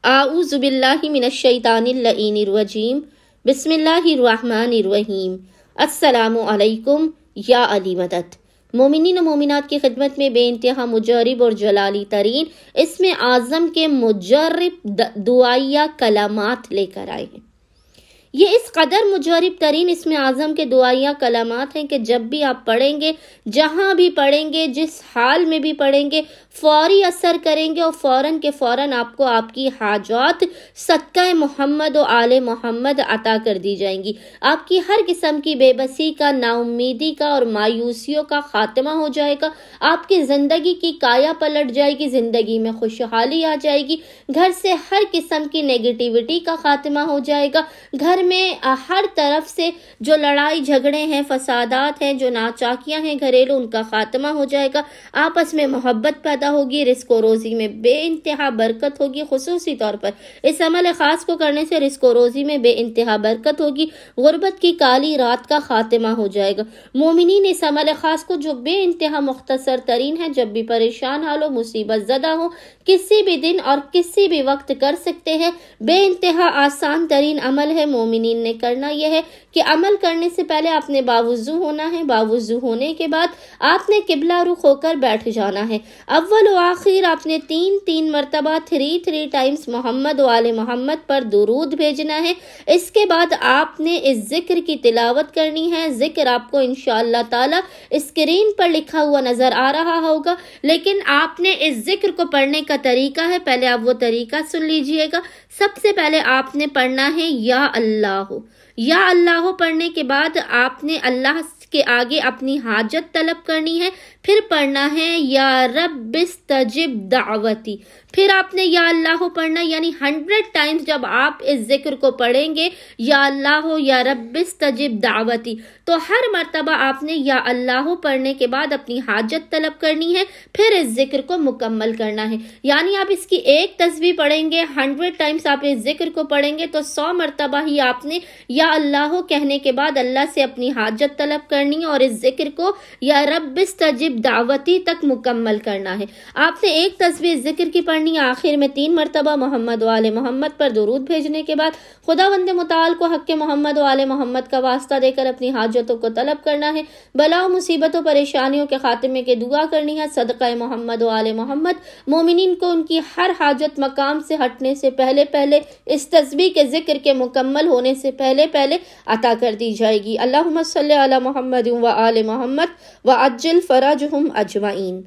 اعوذ باللہ من الشیطان اللعین الرجیم بسم اللہ الرحمن الرحیم السلام علیکم یا علی مدد۔ مومنین و مومنات کی خدمت میں بے انتہا مجرب اور جلالی ترین اسم اعظم کے مجرب دعائیہ کلمات لے کر آئے ہیں۔ یہ اس قدر مجرب ترین اسم اعظم کے دعائیہ کلمات ہیں کہ جب بھی آپ پڑھیں گے، جہاں بھی پڑھیں گے، جس حال میں بھی پڑھیں گے، فوری اثر کریں گے اور فوراً کے فوراً آپ کو آپ کی حاجات صدقہ محمد و آل محمد عطا کر دی جائیں گی۔ آپ کی ہر قسم کی بے بسی کا، نا امیدی کا اور مایوسیوں کا خاتمہ ہو جائے گا۔ آپ کی زندگی کی کایا پلٹ جائے گی، زندگی میں خوشحالی آ جائے گی، گھر سے ہر قسم کی نیگیٹیوٹی کا خاتمہ ہو جائے گا، گھر میں ہر طرف سے جو لڑائی جھگڑے ہیں، فسادات ہیں، جو ناچاکیاں ہیں گھریلو، ان کا خاتمہ ہو جائے گا، آپس میں محبت پیدا ہوگی، رزق و روزی میں بے انتہا برکت ہوگی۔ خصوصی طور پر اس عمل خاص کو کرنے سے رزق و روزی میں بے انتہا برکت ہوگی، غربت کی کالی رات کا خاتمہ ہو جائے گا۔ مومنین اس عمل خاص کو جو بے انتہا مختصر ترین ہے، جب بھی پریشان حال ہو، مصیبت زدہ ہو، کسی بھی دن اور کسی بھی وقت کر سکتے ہیں۔ بے انتہا آسان ترین عمل ہے۔ مومنین نے کرنا یہ ہے کہ عمل کرنے سے پہلے آپ نے باوضو ہونا ہے، باوضو ہونے کے بعد آپ نے قبلہ رخ ہو کر بیٹھ جانا ہے۔ اول و آخر آپ نے تین مرتبہ 3 ٹائمز محمد و آل محمد پر درود بھیجنا ہے۔ اس کے بعد آپ نے اس ذکر کی تلاوت کرنی ہے۔ ذکر آپ کو انشاءاللہ تعالی اسکرین پر لکھا ہوا نظر آ رہا ہوگا، لیکن آپ نے اس ذکر کو پڑھنے کا طریقہ ہے، پہلے آپ وہ طریقہ سن لیجئے گا۔ سب سے پہلے آپ نے پڑھنا ہے یا اللہ، یا اللہ پڑھنے کے بعد آپ نے اللہ کے آگے اپنی حاجت طلب کرنی ہے، پھر پڑھنا ہے یا رب استجب دعوتی، پھر آپ نے یا اللہ پڑھنا، یعنی 100 ٹائمز جب آپ اس ذکر کو پڑھیں گے یا اللہ یا رب استجب دعوتی، تو ہر مرتبہ آپ نے یا اللہ پڑھنے کے بعد اپنی حاجت طلب کرنی ہے، پھر اس ذکر کو مکمل کرنا ہے۔ یعنی آپ اس کی ایک تسبیح پڑھیں گے، 100 ٹائمز آپ اس ذکر کو پڑھیں گے تو 100 مرتبہ ہی آپ نے یا اللہ کہنے کے بعد اللہ سے اپنی حاجت طلب کرنی ہے اور اس ذکر کو یا رب استجب دعوتی تک مکمل کرنا ہے۔ آپ نے ایک تسبیح ذکر کی پڑھنی ہے، آخر میں 3 مرتبہ محمد و آل محمد پر درود بھیجنے کے بعد خداوند متعال کو حق محمد و آل محمد کا واسطہ دے کر اپنی حاجتوں کو طلب کرنا ہے، بلا و مصیبتوں پریشانیوں کے خاتمے کی دعا کرنی ہے۔ صدقہ محمد و آل محمد مومنین کو ان کی ہر حاجت مقام سے ہٹنے سے پہلے اس تسبیح کے ذکر کے مکمل ہونے سے پہلے عطا کر دی جائے گی۔ اللہم صلی علی محمد و آل محمد وعجل فرجہم اجمعین۔